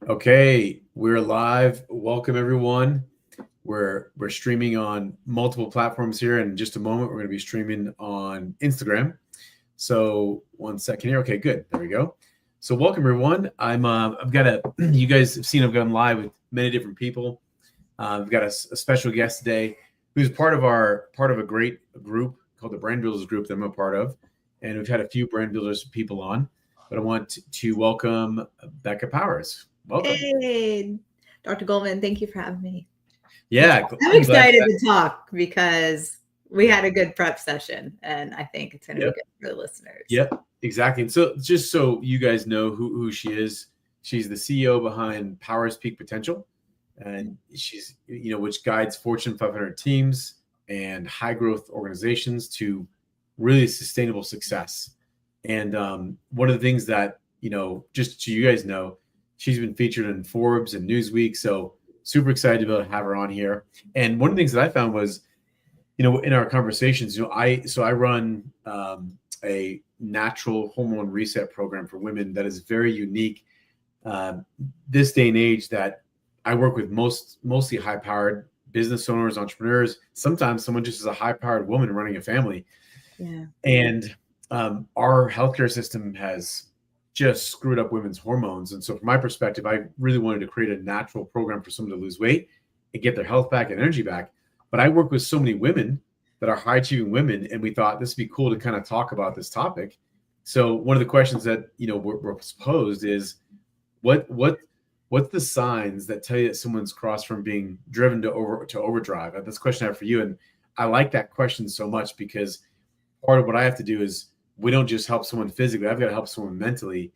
Okay, we're live. Welcome everyone. We're streaming on multiple platforms here. In just a moment, we're going to be streaming on Instagram. So 1 second here. Okay, good. There we go. So welcome everyone. I've got you guys have seen I've gone live with many different people. We've got a special guest today who's part of a great group called the Brand Builders Group that I'm a part of, and we've had a few brand builders people on. But I want to welcome Becca Powers. Welcome. Hey, Dr. Goldman, thank you for having me. Yeah, I'm excited to talk because we had a good prep session, and I think it's going to be good for the listeners. Yep, exactly. And so just so you guys know who she is, she's the CEO behind Powers Peak Potential, and she's, which guides Fortune 500 teams and high growth organizations to really sustainable success. And one of the things that, just so you guys know, she's been featured in Forbes and Newsweek. So super excited to be able to have her on here. And one of the things that I found was, in our conversations, I run a natural hormone reset program for women that is very unique this day and age, that I work with mostly high-powered business owners, entrepreneurs. Sometimes someone just is a high-powered woman running a family. Yeah. And our healthcare system has just screwed up women's hormones. And so from my perspective, I really wanted to create a natural program for someone to lose weight and get their health back and energy back. But I work with so many women that are high achieving women, and we thought this would be cool to kind of talk about this topic. So one of the questions that were posed is, what's the signs that tell you that someone's crossed from being driven to overdrive? That's a question I have for you, and I like that question so much because part of what I have to do is, we don't just help someone physically. I've got to help someone mentally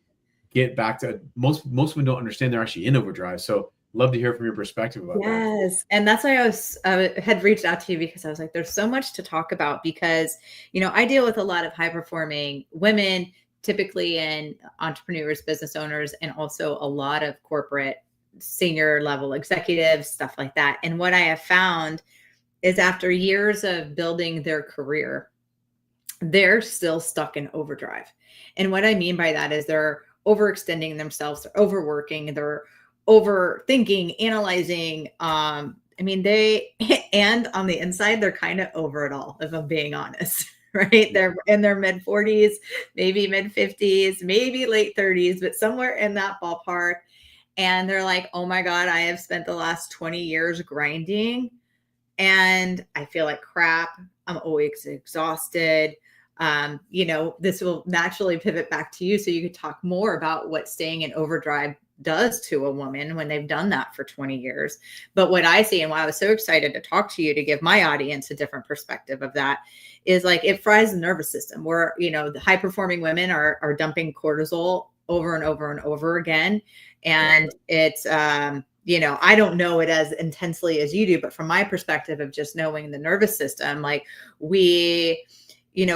get back to most women don't understand they're actually in overdrive. So love to hear from your perspective about that. Yes. And that's why I had reached out to you, because I was like, there's so much to talk about, because, I deal with a lot of high performing women, typically in entrepreneurs, business owners, and also a lot of corporate senior level executives, stuff like that. And what I have found is, after years of building their career, they're still stuck in overdrive. And what I mean by that is, they're overextending themselves, they're overworking, they're overthinking, analyzing. And on the inside, they're kind of over it all, if I'm being honest, right? They're in their mid 40s, maybe mid 50s, maybe late 30s, but somewhere in that ballpark. And they're like, oh my God, I have spent the last 20 years grinding and I feel like crap. I'm always exhausted. This will naturally pivot back to you, so you could talk more about what staying in overdrive does to a woman when they've done that for 20 years. But what I see, and why I was so excited to talk to you, to give my audience a different perspective of that, is like, it fries the nervous system, where, the high performing women are dumping cortisol over and over and over again. And it's, I don't know it as intensely as you do, but from my perspective of just knowing the nervous system, like, we,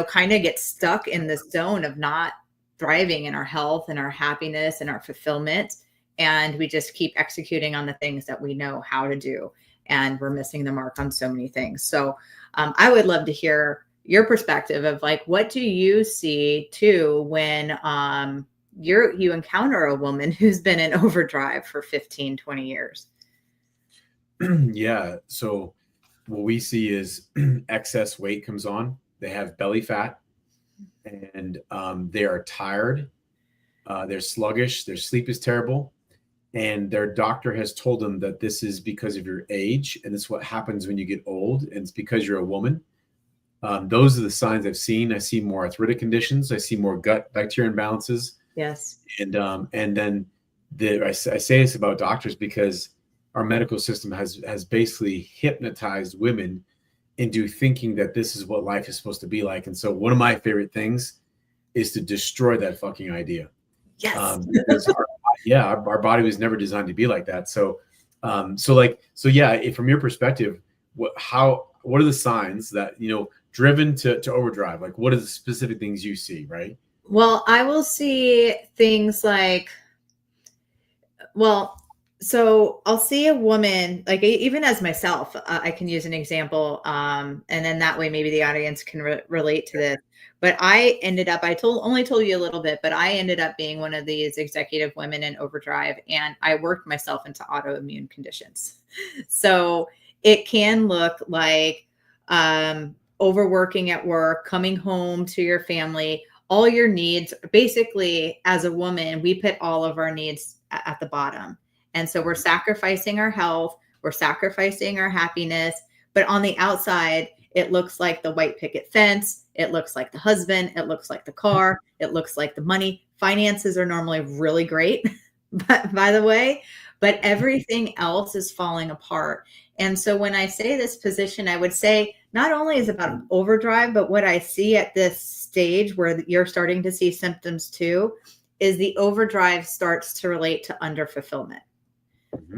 kind of get stuck in this zone of not thriving in our health and our happiness and our fulfillment. And we just keep executing on the things that we know how to do. And we're missing the mark on so many things. So I would love to hear your perspective of, like, what do you see too when you encounter a woman who's been in overdrive for 15, 20 years? Yeah. So what we see is excess weight comes on. They have belly fat, and they are tired. They're sluggish. Their sleep is terrible. And their doctor has told them that this is because of your age, and it's what happens when you get old, and it's because you're a woman. Those are the signs I've seen. I see more arthritic conditions. I see more gut bacteria imbalances. Yes. And then I say this about doctors because our medical system has basically hypnotized women into thinking that this is what life is supposed to be like. And so one of my favorite things is to destroy that fucking idea. Yes. Our body was never designed to be like that. So from your perspective, what are the signs that, driven to overdrive? Like, what are the specific things you see, right? Well, I will see things like, So I'll see a woman, like even as myself, I can use an example, and then that way maybe the audience can relate to this. But I ended up, only told you a little bit, but I ended up being one of these executive women in Overdrive, and I worked myself into autoimmune conditions. So it can look like overworking at work, coming home to your family, all your needs. Basically, as a woman, we put all of our needs at the bottom. And so we're sacrificing our health, we're sacrificing our happiness, but on the outside, it looks like the white picket fence, it looks like the husband, it looks like the car, it looks like the money. Finances are normally really great, but by the way, but everything else is falling apart. And so when I say this position, I would say not only is it about overdrive, but what I see at this stage where you're starting to see symptoms too, is the overdrive starts to relate to underfulfillment.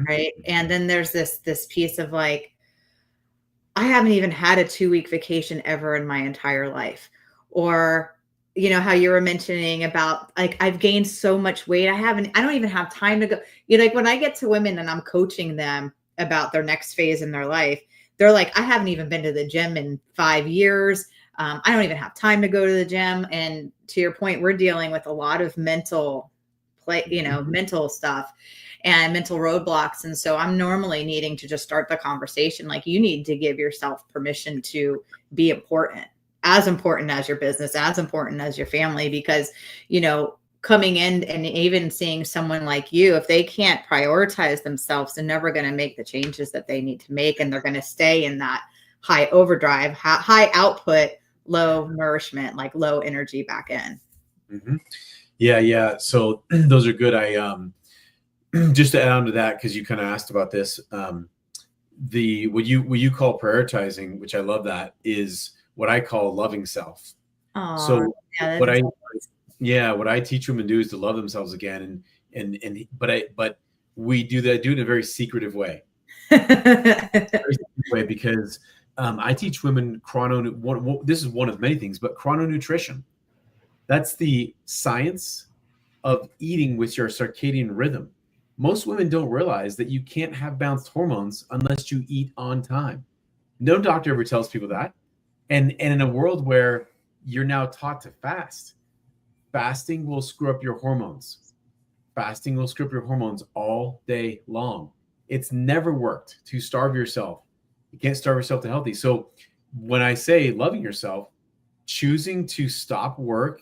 Right. And then there's this piece of like, I haven't even had a 2-week vacation ever in my entire life. Or, how you were mentioning about like, I've gained so much weight. I don't even have time to go. Like when I get to women and I'm coaching them about their next phase in their life, they're like, I haven't even been to the gym in 5 years. I don't even have time to go to the gym. And to your point, we're dealing with a lot of mental mental stuff and mental roadblocks. And so I'm normally needing to just start the conversation. Like you need to give yourself permission to be important as your business, as important as your family, because, coming in and even seeing someone like you, if they can't prioritize themselves, they're never going to make the changes that they need to make. And they're going to stay in that high overdrive, high output, low nourishment, like low energy back in. Mm-hmm. Yeah. So those are good. I just to add on to that, because you kind of asked about this, what you call prioritizing, which I love, that is what I call loving self. So yeah, what I teach women to do is to love themselves again, but we do that in a very secretive way. Because I teach women this is one of many things, but chrononutrition. That's the science of eating with your circadian rhythm. Most women don't realize that you can't have balanced hormones unless you eat on time. No doctor ever tells people that. And in a world where you're now taught to fast, fasting will screw up your hormones. Fasting will screw up your hormones all day long. It's never worked to starve yourself. You can't starve yourself to healthy. So when I say loving yourself, choosing to stop work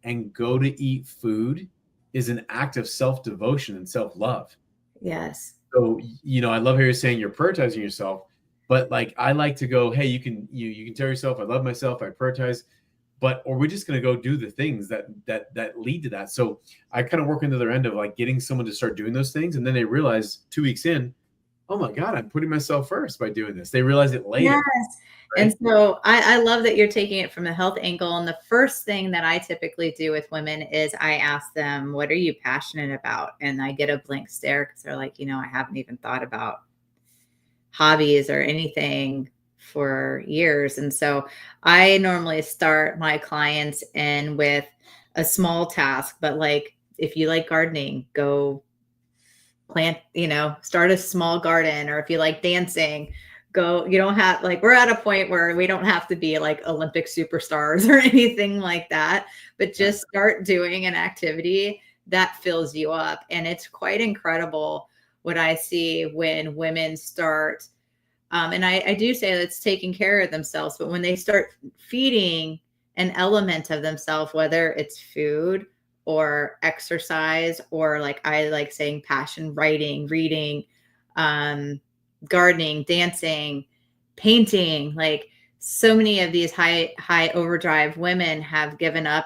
and go to eat food is an act of self-devotion and self-love. Yes. So, I love how you're saying you're prioritizing yourself, but like, I like to go, hey, you can tell yourself, I love myself, I prioritize, or we're just going to go do the things that lead to that. So I kind of work into the other end of like getting someone to start doing those things. And then they realize 2 weeks in, oh my God, I'm putting myself first by doing this. They realize it later. Yes. Right? And so I love that you're taking it from the health angle. And the first thing that I typically do with women is I ask them, what are you passionate about? And I get a blank stare because they're like, I haven't even thought about hobbies or anything for years. And so I normally start my clients in with a small task, but like, if you like gardening, go plant, start a small garden. Or if you like dancing, go. You don't have, like, we're at a point where we don't have to be like Olympic superstars or anything like that, but just start doing an activity that fills you up. And it's quite incredible what I see when women start, and I do say that's taking care of themselves, but when they start feeding an element of themselves, whether it's food or exercise, or like I like saying passion, writing, reading, gardening, dancing, painting, like so many of these high overdrive women have given up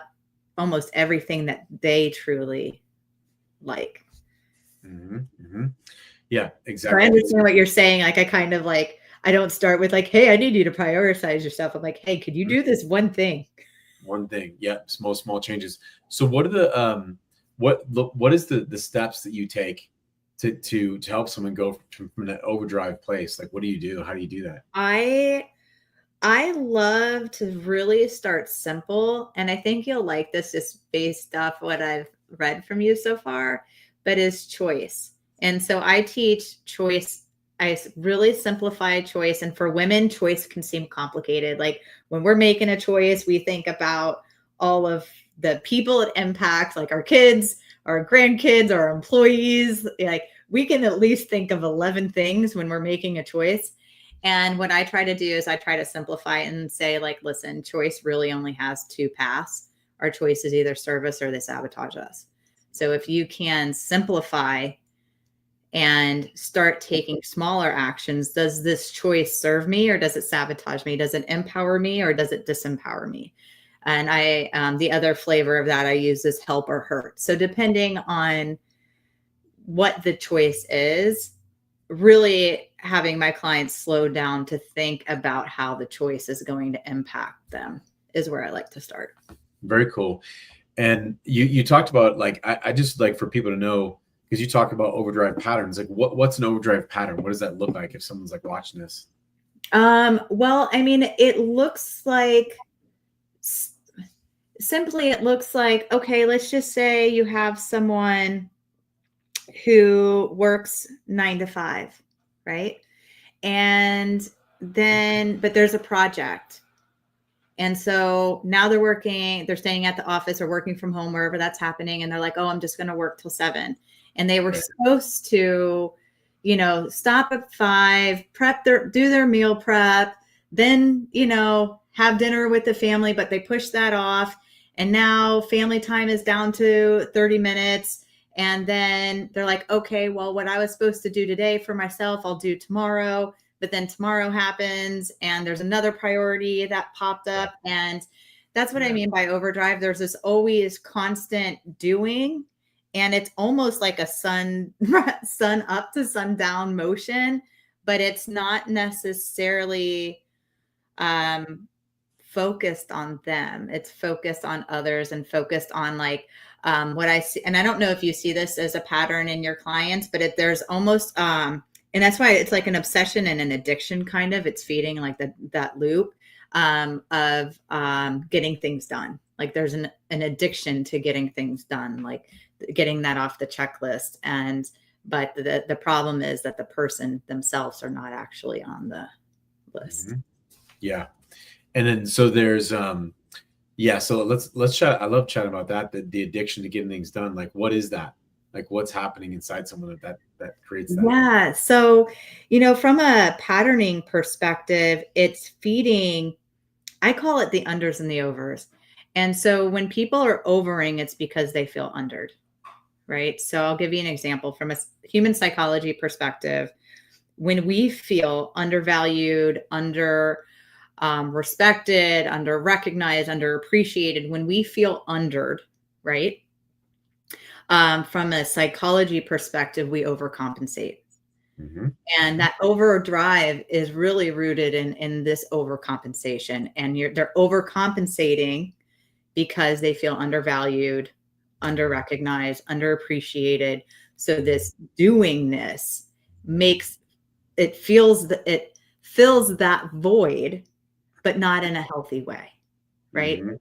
almost everything that they truly like. Mm-hmm, mm-hmm. Yeah, exactly. So I understand what you're saying. Like, I kind of like, I don't start with like, hey, I need you to prioritize yourself. I'm like, hey, could you do this one thing? One thing. Yeah. Small changes. So what are the, what is the steps that you take to help someone go from that overdrive place? Like, what do you do? How do you do that? I love to really start simple. And I think you'll like this just based off what I've read from you so far, but is choice. And so I teach choice. I really simplify choice. And for women, choice can seem complicated. Like when we're making a choice, we think about all of the people it impacts, like our kids, our grandkids, our employees. Like we can at least think of 11 things when we're making a choice. And what I try to do is I try to simplify it and say, like, listen, choice really only has two paths. Our choice is either serve us or they sabotage us. So if you can simplify and start taking smaller actions, does this choice serve me or does it sabotage me? Does it empower me or does it disempower me? And the other flavor of that I use is help or hurt. So depending on what the choice is, really having my clients slow down to think about how the choice is going to impact them is where I like to start. Very cool. And you talked about, like, I just like for people to know, because you talk about overdrive patterns, like what's an overdrive pattern? What does that look like if someone's like watching this? Well, I mean, it looks like simply, it looks like, okay, let's just say you have someone who works 9 to 5, right? And then, but there's a project. And so now they're staying at the office or working from home, wherever that's happening. And they're like, oh, I'm just going to work till 7. And they were supposed to, stop at 5, do their meal prep, then, have dinner with the family, but they pushed that off. And now family time is down to 30 minutes. And then they're like, okay, well, what I was supposed to do today for myself, I'll do tomorrow. But then tomorrow happens and there's another priority that popped up. And that's what I mean by overdrive. There's this always constant doing, and it's almost like a sun up to sundown motion, but it's not necessarily focused on them. It's focused on others and focused on like what I see. And I don't know if you see this as a pattern in your clients, but there's almost and that's why it's like an obsession and an addiction kind of. It's feeding like that loop of getting things done. Like there's an addiction to getting things done, like getting that off the checklist. But the problem is that the person themselves are not actually on the list. Mm-hmm. Yeah. And then so there's so let's chat. I love chatting about that. The addiction to getting things done. Like what is that? Like what's happening inside someone that creates that? Yeah. So, from a patterning perspective, it's feeding, I call it the unders and the overs. And so when people are overing, it's because they feel undered, right? So I'll give you an example from a human psychology perspective. When we feel undervalued, respected, under recognized, under appreciated, when we feel undered, right? From a psychology perspective, we overcompensate. Mm-hmm. And that overdrive is really rooted in this overcompensation. And they're overcompensating because they feel undervalued, underrecognized, underappreciated. So this doingness it fills that void, but not in a healthy way, right? Mm-hmm.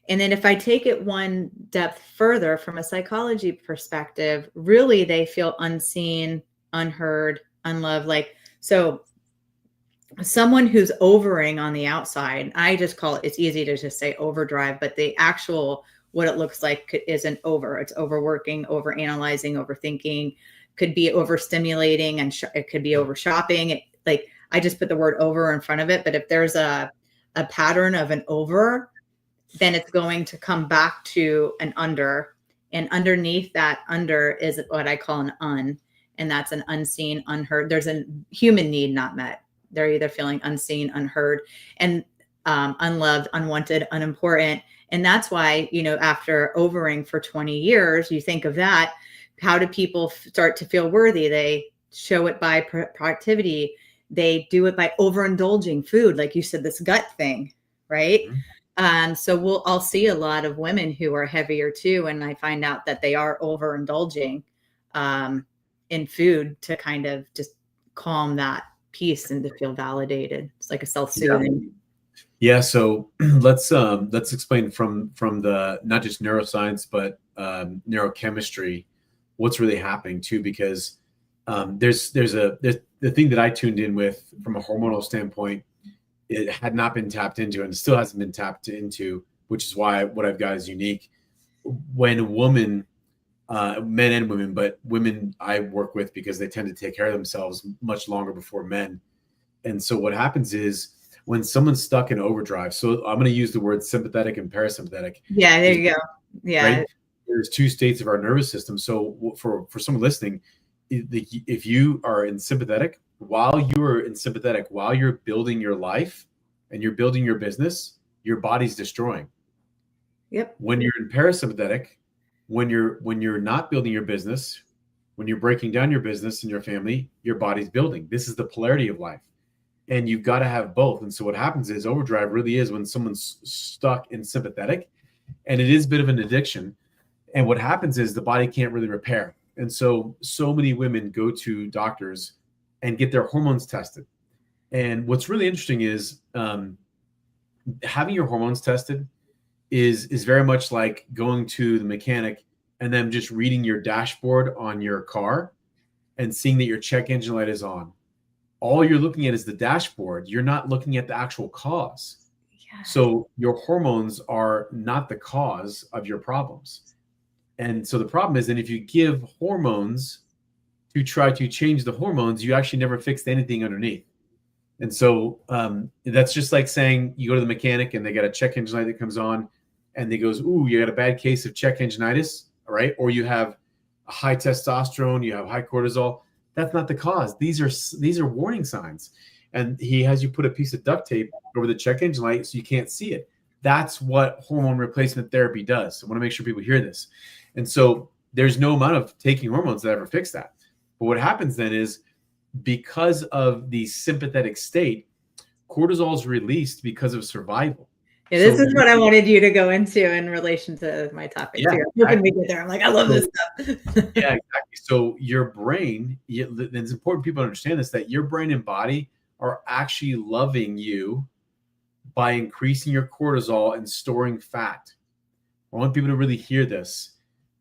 And then if I take it one depth further from a psychology perspective, really they feel unseen, unheard, unloved. Like, so someone who's overing on the outside, I just call it's easy to just say overdrive, but the actual, what it looks like isn't over. It's overworking, overanalyzing, overthinking, could be overstimulating, and it could be over shopping. Like I just put the word over in front of it. But if there's a pattern of an over, then it's going to come back to an under, and underneath that under is what I call an un, and that's an unseen, unheard. There's a human need not met. They're either feeling unseen, unheard, and unloved, unwanted, unimportant. And that's why, after overing for 20 years, you think of that. How do people start to feel worthy? They show it by productivity. They do it by overindulging food, like you said, this gut thing, right? Mm-hmm. So I'll see a lot of women who are heavier too, and I find out that they are overindulging in food to kind of just calm that piece and to feel validated. It's like a self-soothing. Yeah. So let's explain from the not just neuroscience but neurochemistry what's really happening too, because there's the thing that I tuned in with from a hormonal standpoint, it had not been tapped into and still hasn't been tapped into, which is why what I've got is unique. When men and women, but women I work with because they tend to take care of themselves much longer before men. And so what happens is when someone's stuck in overdrive, so I'm going to use the word sympathetic and parasympathetic. Yeah, there you go. Yeah. Right? There's two states of our nervous system. So for someone listening, if you are in sympathetic, while you're building your life and you're building your business, your body's destroying. Yep. When you're in parasympathetic, when you're not building your business, when you're breaking down your business and your family, your body's building. This is the polarity of life. And you've got to have both. And so what happens is overdrive really is when someone's stuck in sympathetic, and it is a bit of an addiction. And what happens is the body can't really repair. And so many women go to doctors and get their hormones tested. And what's really interesting is having your hormones tested is very much like going to the mechanic and then just reading your dashboard on your car and seeing that your check engine light is on. All you're looking at is the dashboard. You're not looking at the actual cause. Yes. So your hormones are not the cause of your problems. And so the problem is that if you give hormones to try to change the hormones, you actually never fixed anything underneath. And so that's just like saying you go to the mechanic and they got a check engine light that comes on and they goes, ooh, you got a bad case of check enginitis, all right? Or you have a high testosterone, you have high cortisol. That's not the cause. These are warning signs. And he has you put a piece of duct tape over the check engine light so you can't see it. That's what hormone replacement therapy does. I want to make sure people hear this. And so there's no amount of taking hormones that ever fix that. But what happens then is because of the sympathetic state, cortisol is released because of survival. Yeah, this is what I wanted you to go into in relation to my topic too. Exactly. We get there. I'm like, I love this stuff. Yeah, exactly. So your brain, it's important people understand this, that your brain and body are actually loving you by increasing your cortisol and storing fat. I want people to really hear this.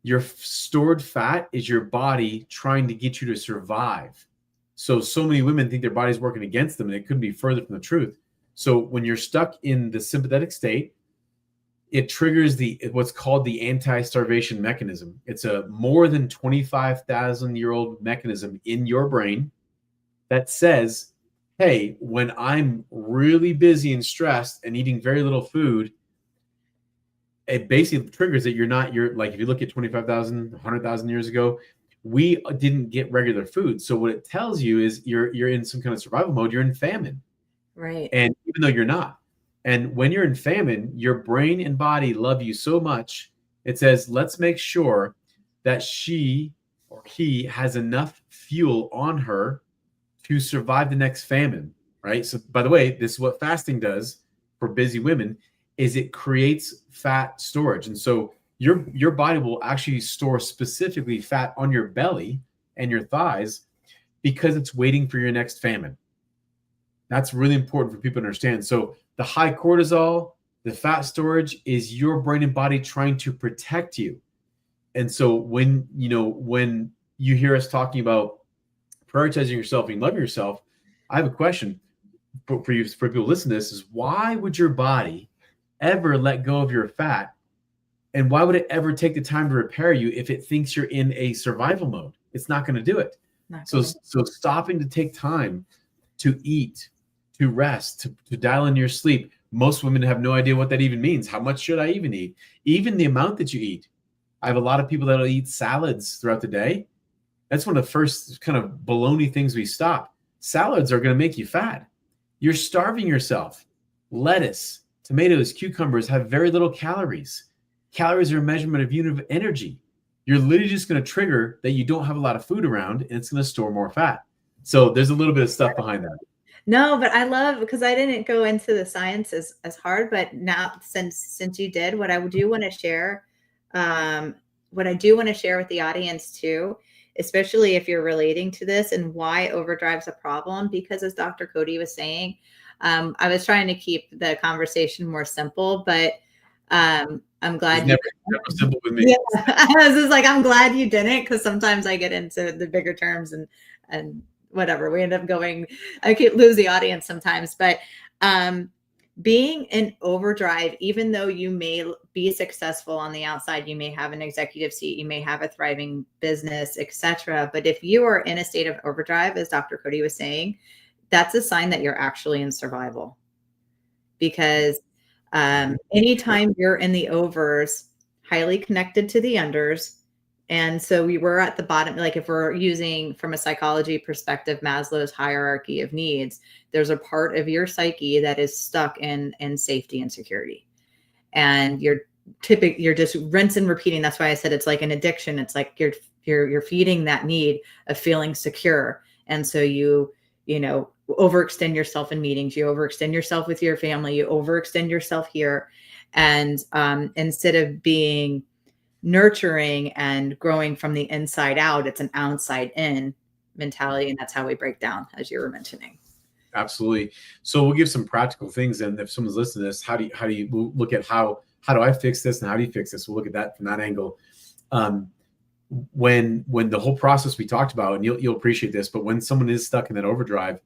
Your stored fat is your body trying to get you to survive. So many women think their body's working against them, and it couldn't be further from the truth. So when you're stuck in the sympathetic state, it triggers what's called the anti-starvation mechanism. It's a more than 25,000-year-old mechanism in your brain that says, hey, when I'm really busy and stressed and eating very little food, it basically triggers that you're like, if you look at 25,000, 100,000 years ago, we didn't get regular food. So what it tells you is you're in some kind of survival mode. You're in famine. Right. And even though you're not. And when you're in famine, your brain and body love you so much. It says, let's make sure that she or he has enough fuel on her to survive the next famine, right? So by the way, this is what fasting does for busy women, is it creates fat storage. And so your body will actually store specifically fat on your belly and your thighs because it's waiting for your next famine. That's really important for people to understand. So the high cortisol, the fat storage is your brain and body trying to protect you. And so when you hear us talking about prioritizing yourself and loving yourself, I have a question for people to listen to this is, why would your body ever let go of your fat? And why would it ever take the time to repair you if it thinks you're in a survival mode? It's not going to do it. So stopping to take time to eat, to rest, to dial in your sleep. Most women have no idea what that even means. How much should I even eat? Even the amount that you eat. I have a lot of people that'll eat salads throughout the day. That's one of the first kind of baloney things we stop. Salads are going to make you fat. You're starving yourself. Lettuce, tomatoes, cucumbers have very little calories. Calories are a measurement of unit of energy. You're literally just going to trigger that you don't have a lot of food around, and it's going to store more fat. So there's a little bit of stuff behind that. No, but I love, because I didn't go into the science as hard, but now since you did, what I do want to share with the audience too, especially if you're relating to this and why overdrive's a problem, because as Dr. Cody was saying, I was trying to keep the conversation more simple, but I'm glad It's never simple with me. Yeah, I was just like, I'm glad you didn't, because sometimes I get into the bigger terms and whatever. We end up going, I could lose the audience sometimes, but being in overdrive, even though you may be successful on the outside, you may have an executive seat, you may have a thriving business, etc. But if you are in a state of overdrive, as Dr. Cody was saying, that's a sign that you're actually in survival. Because anytime you're in the overs, highly connected to the unders. And so we were at the bottom, like if we're using from a psychology perspective, Maslow's hierarchy of needs, there's a part of your psyche that is stuck in safety and security. And you're just rinse and repeating. That's why I said it's like an addiction. It's like you're feeding that need of feeling secure. And so you overextend yourself in meetings, you overextend yourself with your family, you overextend yourself here. And instead of being nurturing and growing from the inside out, it's an outside in mentality. And that's how we break down, as you were mentioning. Absolutely. So we'll give some practical things. And if someone's listening to this, how do you we'll look at how do I fix this and how do you fix this? We'll look at that from that angle. When the whole process we talked about, and you'll appreciate this, but when someone is stuck in that overdrive,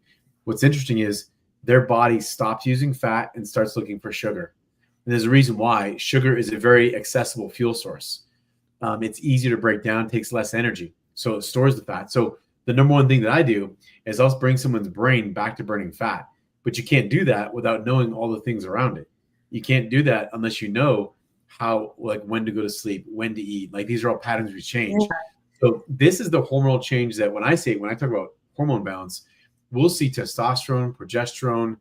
what's interesting is their body stops using fat and starts looking for sugar. And there's a reason why. Sugar is a very accessible fuel source. It's easier to break down, takes less energy, so it stores the fat. So the number one thing that I do is I'll bring someone's brain back to burning fat. But you can't do that without knowing all the things around it. You can't do that unless you know how, like when to go to sleep, when to eat. Like these are all patterns we change. Yeah. So this is the hormonal change that when I talk about hormone balance, we'll see testosterone, progesterone,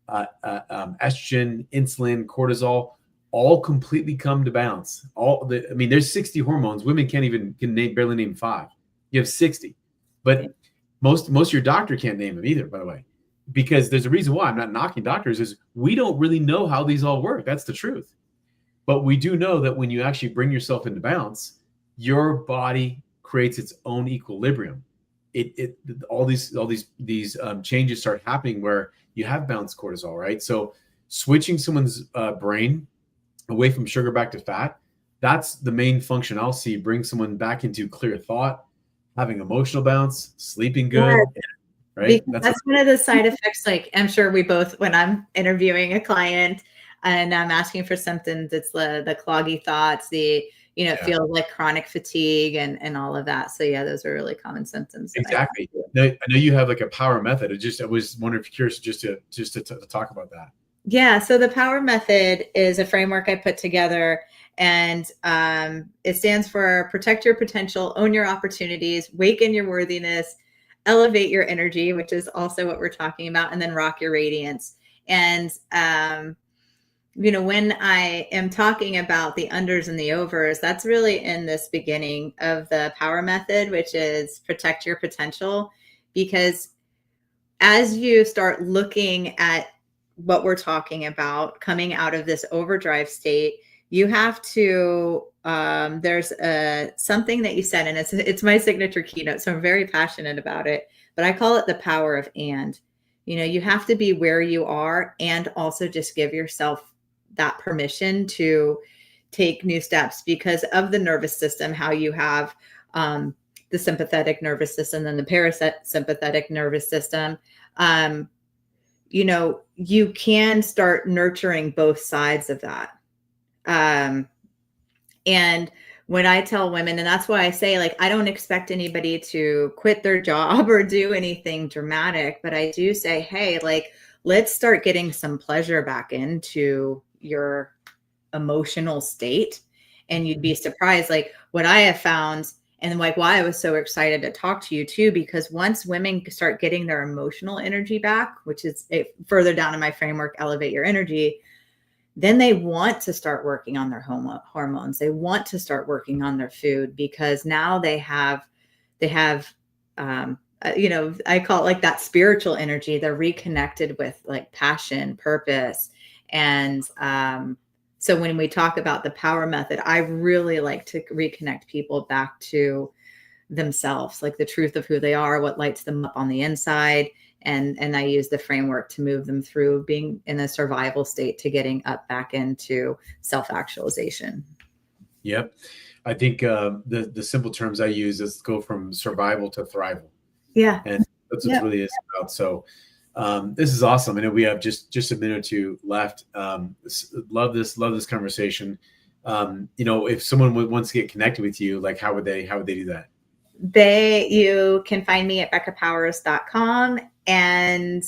estrogen, insulin, cortisol, all completely come to balance. There's 60 hormones. Women can barely name 5. You have 60, but most of your doctor can't name them either, by the way, because there's a reason why. I'm not knocking doctors, is we don't really know how these all work. That's the truth. But we do know that when you actually bring yourself into balance, your body creates its own equilibrium. All these changes start happening where you have balanced cortisol, right? So switching someone's brain away from sugar back to fat, that's the main function I'll see. Bring someone back into clear thought, having emotional balance, sleeping good. Yeah. Right. That's one of the side effects. Like I'm sure we both, when I'm interviewing a client and I'm asking for symptoms, it's the cloggy thoughts, feel like chronic fatigue and all of that. So yeah, those are really common symptoms. Exactly. I know you have like a power method. I was wondering if you're curious just to talk about that. Yeah. So the power method is a framework I put together, and it stands for protect your potential, own your opportunities, waken your worthiness, elevate your energy, which is also what we're talking about, and then rock your radiance. And, when I am talking about the unders and the overs, that's really in this beginning of the power method, which is protect your potential. Because as you start looking at what we're talking about coming out of this overdrive state, you have to, there's something that you said, and it's my signature keynote, so I'm very passionate about it, but I call it the power of and. You have to be where you are and also just give yourself that permission to take new steps because of the nervous system, how you have the sympathetic nervous system and the parasympathetic nervous system. You can start nurturing both sides of that. And when I tell women, and that's why I say, like, I don't expect anybody to quit their job or do anything dramatic, but I do say, hey, like, let's start getting some pleasure back into your emotional state. And you'd be surprised, like what I have found, and like why I was so excited to talk to you too, because once women start getting their emotional energy back, which is further down in my framework, elevate your energy, then they want to start working on their hormones. They want to start working on their food because now they have, I call it like that spiritual energy. They're reconnected with like passion, purpose. And so when we talk about the power method, I really like to reconnect people back to themselves, like the truth of who they are, what lights them up on the inside, And I use the framework to move them through being in a survival state to getting up back into self-actualization. Yep. I think the simple terms I use is go from survival to thrival. Yeah. And that's what really is about. So this is awesome. I know we have just a minute or two left. Love this conversation. If someone wants to get connected with you, like how would they do that? You can find me at beccapowers.com. And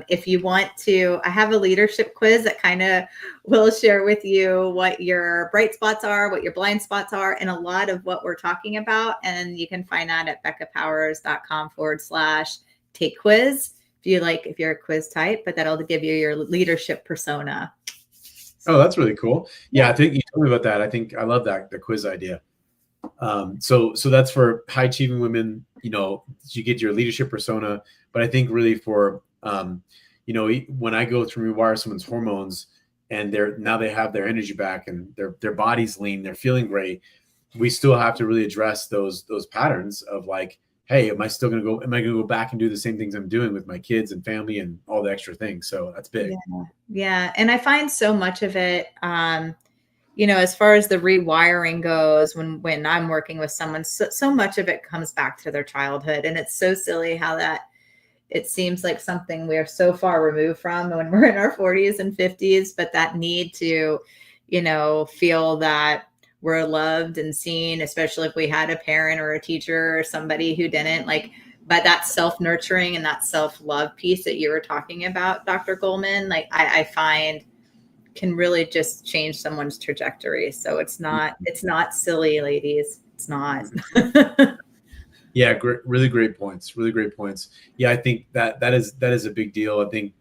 if you want to, I have a leadership quiz that kind of will share with you what your bright spots are, what your blind spots are, and a lot of what we're talking about. And you can find that at beccapowers.com/take quiz if you're a quiz type, but that'll give you your leadership persona. Oh, that's really cool. Yeah, I think you told me about that. I love that, the quiz idea. So that's for high achieving women, you get your leadership persona, but I think really for, when I go through rewire someone's hormones and they have their energy back and their body's lean, they're feeling great. We still have to really address those patterns of like, hey, am I going to go back and do the same things I'm doing with my kids and family and all the extra things? So that's big. Yeah. And I find so much of it, as far as the rewiring goes, when I'm working with someone, so much of it comes back to their childhood. And it's so silly how that it seems like something we are so far removed from when we're in our 40s and 50s, but that need to, feel that we're loved and seen, especially if we had a parent or a teacher or somebody who didn't, but that self-nurturing and that self-love piece that you were talking about, Dr. Goldman, I find can really just change someone's trajectory. So it's not silly, ladies. It's not. Yeah. Really great points. Really great points. Yeah. I think that is a big deal. I think,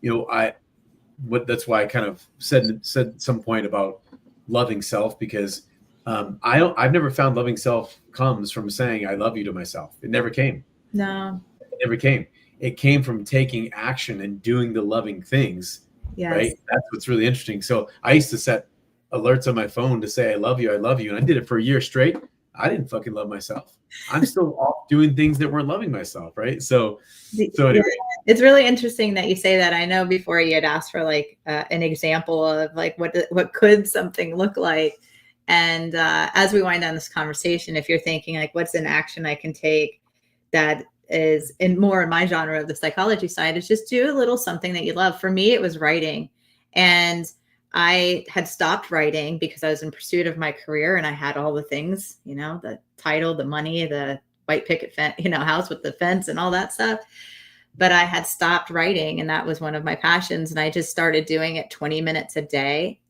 that's why I kind of said some point about loving self, because I've never found loving self comes from saying I love you to myself. It never came. No, it never came. It came from taking action and doing the loving things. yes. Right. That's what's really interesting. So I used to set alerts on my phone to say, I love you. And I did it for a year straight. I didn't fucking love myself. I'm still off doing things that weren't loving myself. Right. So anyway. It's really interesting that you say that. I know before you had asked for an example of what could something look like. And as we wind down this conversation, if you're thinking what's an action I can take that is more in my genre of the psychology side, is just do a little something that you love. For me, it was writing. And I had stopped writing because I was in pursuit of my career and I had all the things, the title, the money, the white picket fence, house with the fence and all that stuff. But I had stopped writing, and that was one of my passions. And I just started doing it 20 minutes a day.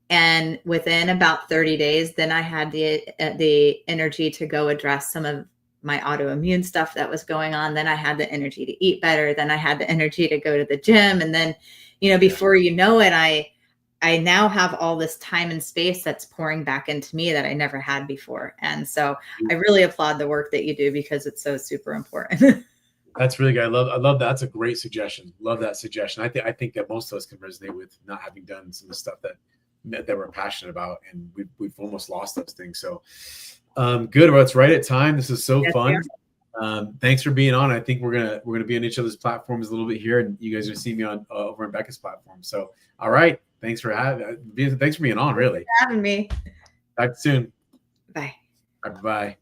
And within about 30 days, then I had the energy to go address some of my autoimmune stuff that was going on. Then I had the energy to eat better. Then I had the energy to go to the gym. And then, before you know it, I now have all this time and space that's pouring back into me that I never had before. And so I really applaud the work that you do because it's so super important. That's really good. I love that. That's a great suggestion. Love that suggestion. I think that most of us can resonate with not having done some of the stuff that we're passionate about, and we've almost lost those things. So good. Well, it's right at time. This is so fun. Thanks for being on. I think we're gonna be on each other's platforms a little bit here, and you guys are gonna see me on over on Becca's platform. So all right. Thanks for being on. Really. Thanks for having me. Talk soon. Bye. Bye.